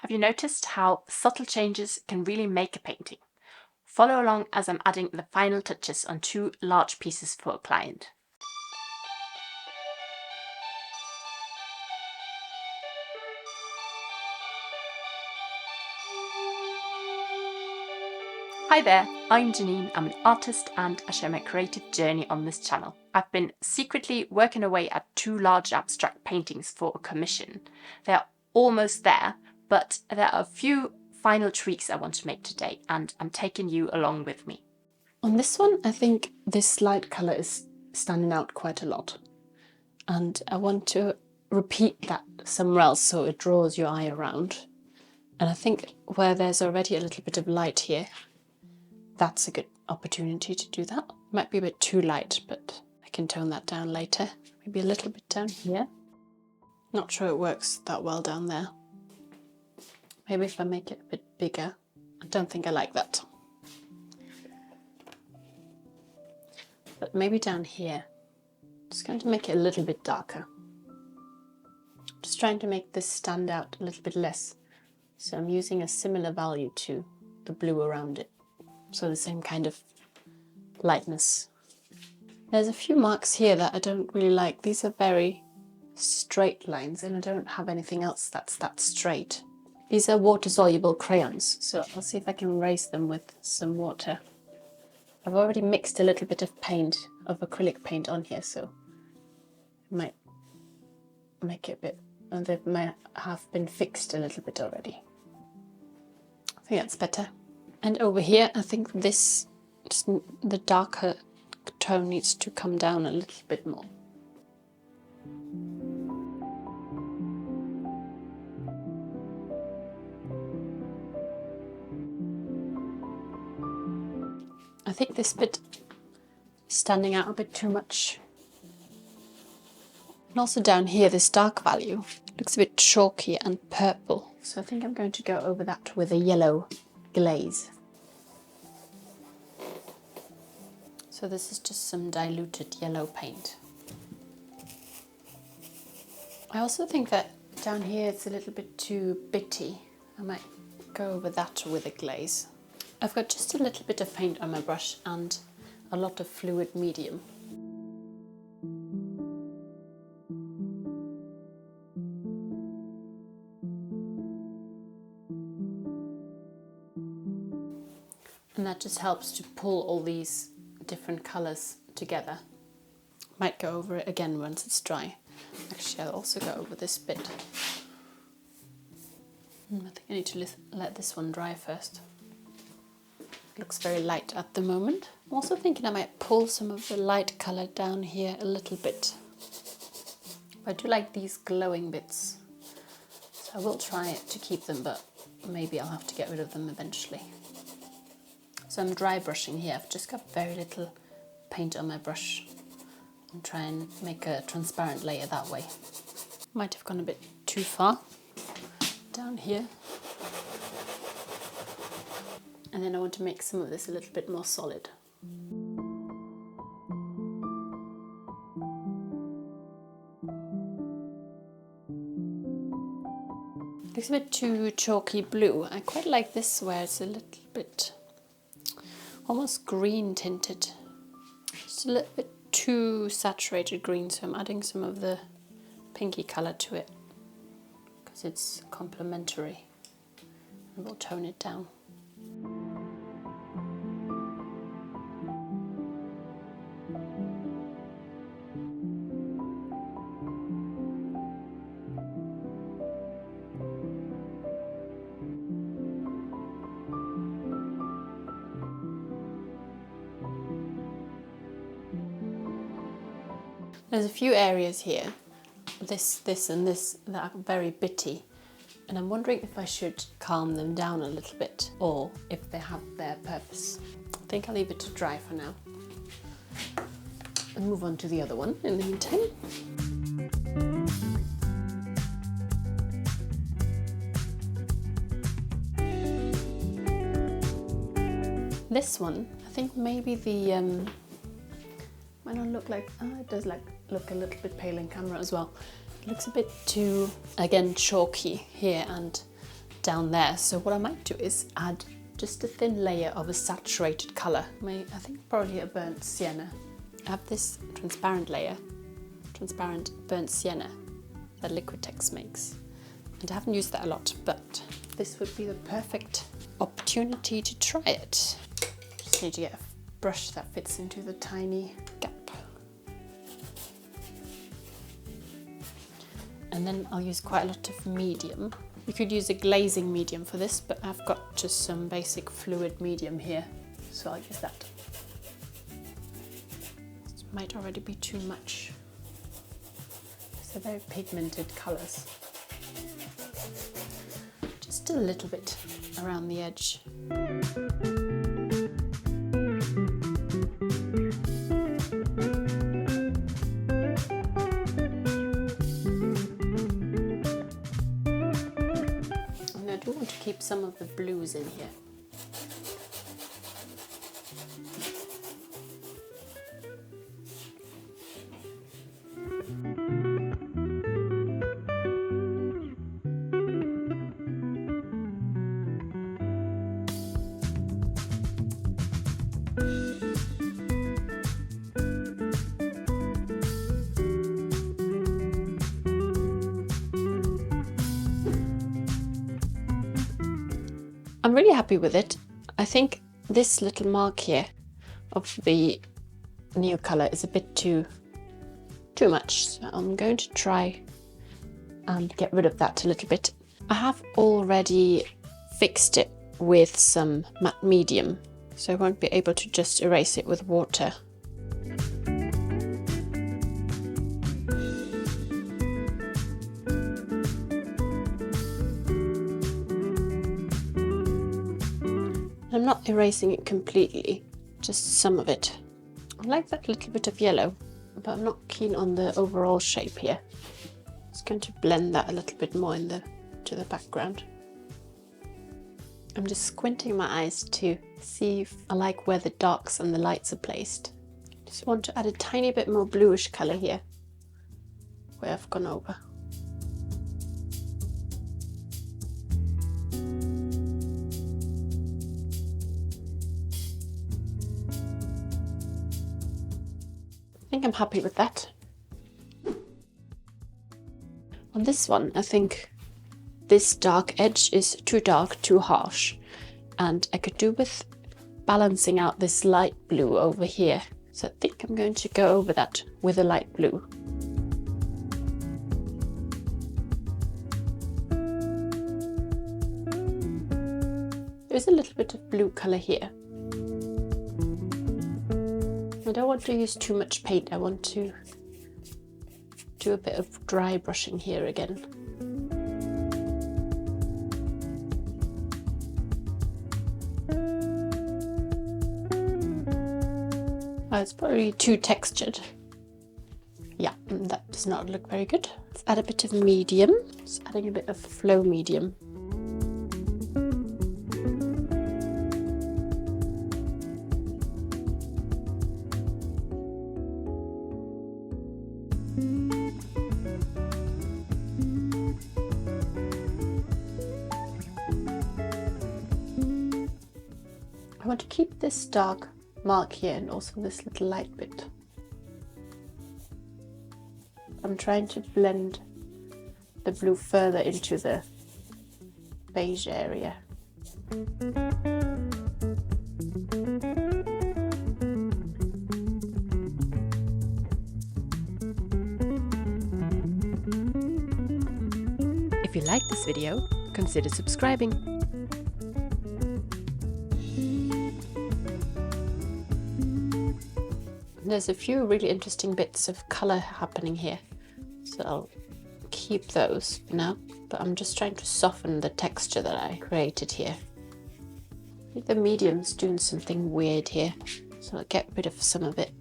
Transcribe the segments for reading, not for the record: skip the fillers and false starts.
Have you noticed how subtle changes can really make a painting? Follow along as I'm adding the final touches on two large pieces for a client. Hi there, I'm Janine. I'm an artist and I share my creative journey on this channel. I've been secretly working away at two large abstract paintings for a commission. They're almost there, but there are a few final tweaks I want to make today and I'm taking you along with me. On this one, I think this light colour is standing out quite a lot. And I want to repeat that somewhere else so it draws your eye around. And I think where there's already a little bit of light here, that's a good opportunity to do that. Might be a bit too light, but I can tone that down later. Maybe a little bit down here. Not sure it works that well down there. Maybe if I make it a bit bigger. I don't think I like that. But maybe down here. Just going to make it a little bit darker. Just trying to make this stand out a little bit less. So I'm using a similar value to the blue around it. So the same kind of lightness. There's a few marks here that I don't really like. These are very straight lines and I don't have anything else that's that straight. These are water-soluble crayons, so I'll see if I can erase them with some water. I've already mixed a little bit of paint, of acrylic paint on here, so I might make it a bit, and they might have been fixed a little bit already. I think that's better. And over here, I think this, the darker tone needs to come down a little bit more. I think this bit is standing out a bit too much. And also down here, this dark value looks a bit chalky and purple. So I think I'm going to go over that with a yellow glaze. So this is just some diluted yellow paint. I also think that down here it's a little bit too bitty. I might go over that with a glaze. I've got just a little bit of paint on my brush and a lot of fluid medium. And that just helps to pull all these different colours together. Might go over it again once it's dry. Actually, I'll also go over this bit. I think I need to let this one dry first. It looks very light at the moment. I'm also thinking I might pull some of the light colour down here a little bit. I do like these glowing bits. So I will try to keep them, but maybe I'll have to get rid of them eventually. So I'm dry brushing here. I've just got very little paint on my brush and try and make a transparent layer that way. Might have gone a bit too far down here. And then I want to make some of this a little bit more solid. Looks a bit too chalky blue. I quite like this where it's a little bit almost green tinted. Just a little bit too saturated green, so I'm adding some of the pinky colour to it because it's complementary, and we'll tone it down. There's a few areas here, this and this, that are very bitty, and I'm wondering if I should calm them down a little bit or if they have their purpose. I think I'll leave it to dry for now and move on to the other one in the meantime. This one, I think maybe the might not look like, it does look a little bit pale in camera as well. It looks a bit too, again, chalky here and down there. So what I might do is add just a thin layer of a saturated colour. I think probably a burnt sienna. I have this transparent layer, transparent burnt sienna that Liquitex makes. And I haven't used that a lot, but this would be the perfect opportunity to try it. Just need to get a brush that fits into the tiny gap. And then I'll use quite a lot of medium. You could use a glazing medium for this, but I've got just some basic fluid medium here, so I'll use that. This might already be too much. They're very pigmented colours. Just a little bit around the edge. I want to keep some of the blues in here. I'm really happy with it. I think this little mark here of the new colour is a bit too much, so I'm going to try and get rid of that a little bit. I have already fixed it with some matte medium, so I won't be able to just erase it with water. I'm not erasing it completely, just some of it. I like that little bit of yellow, but I'm not keen on the overall shape here. It's going to blend that a little bit more to the background. I'm just squinting my eyes to see if I like where the darks and the lights are placed. Just want to add a tiny bit more bluish colour here, where I've gone over. I think I'm happy with that. On this one, I think this dark edge is too dark, too harsh, and I could do with balancing out this light blue over here. So I think I'm going to go over that with a light blue. There's a little bit of blue colour here. I don't want to use too much paint. I want to do a bit of dry brushing here again. Oh, it's probably too textured. Yeah, that does not look very good. Let's add a bit of medium. Just adding a bit of flow medium. I want to keep this dark mark here and also this little light bit. I'm trying to blend the blue further into the beige area. If you like this video, consider subscribing. There's a few really interesting bits of colour happening here, so I'll keep those for now, but I'm just trying to soften the texture that I created here. I think the medium's doing something weird here, so I'll get rid of some of it.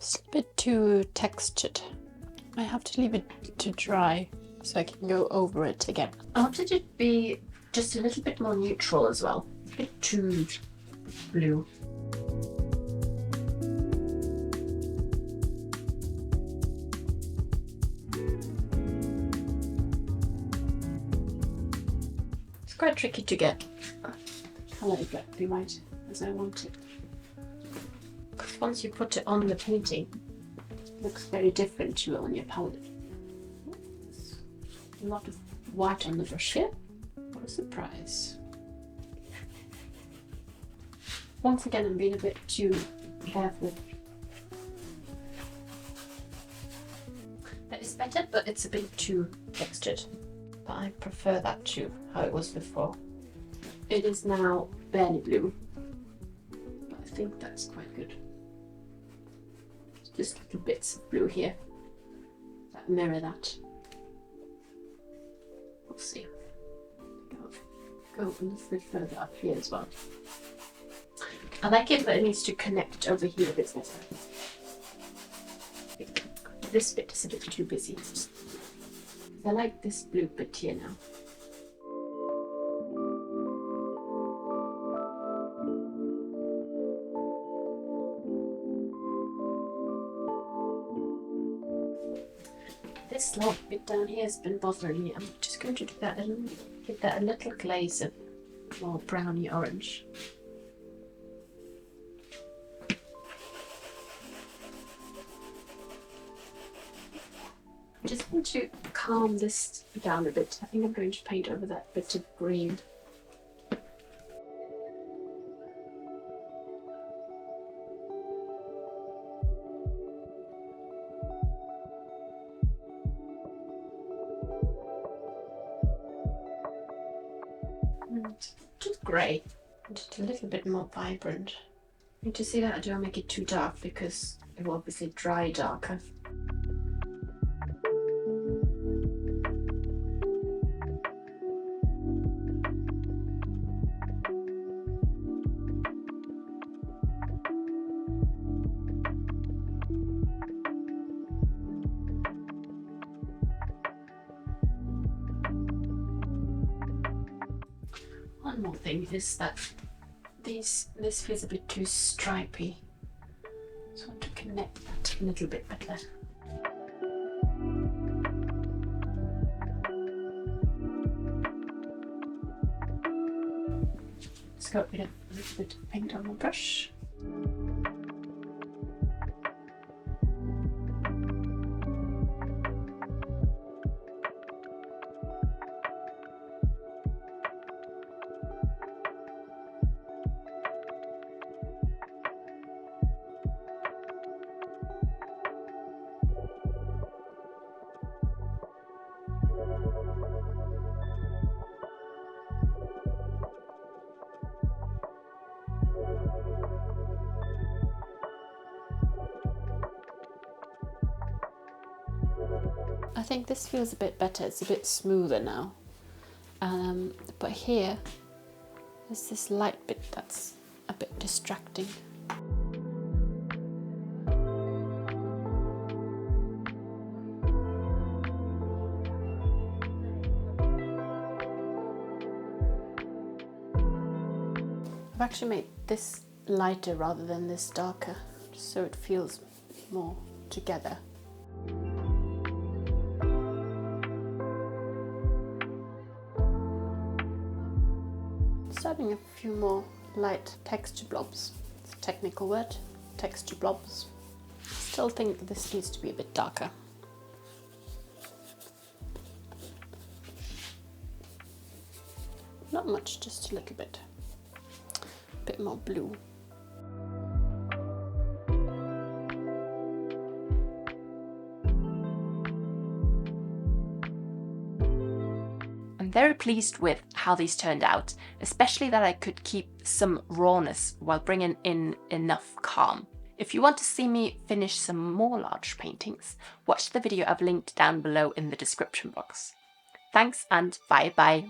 It's a bit too textured. I have to leave it to dry so I can go over it again. I wanted it to be just a little bit more neutral as well, a bit too blue. It's quite tricky to get colour exactly right as I want it. Because once you put it on the painting, it looks very different to on your palette. There's a lot of white on the brush here. What a surprise. Once again, I'm being a bit too careful. That is better, but it's a bit too textured. But I prefer that to how it was before. It is now barely blue, but I think that's quite good. Just little bits of blue here that mirror that. We'll see. Go a little bit further up here as well. I like it, but it needs to connect over here a bit better. This bit is a bit too busy. I like this blue bit here now. This light bit down here has been bothering me. I'm just going to do that and give that a little glaze of more browny orange. I just want to calm this down a bit. I think I'm going to paint over that bit of green. And just grey, just a little bit more vibrant. And to see that I don't make it too dark because it will obviously dry darker. One more thing is that this feels a bit too stripy. So I want to connect that a little bit better. Let's go with a little bit of paint on my brush. I think this feels a bit better, it's a bit smoother now. But here, there's this light bit that's a bit distracting. I've actually made this lighter rather than this darker, just so it feels more together. Starting a few more light texture blobs. It's a technical word, texture blobs. Still think this needs to be a bit darker. Not much, just a little bit. A bit more blue. I'm very pleased with how these turned out, especially that I could keep some rawness while bringing in enough calm. If you want to see me finish some more large paintings, watch the video I've linked down below in the description box. Thanks and bye bye.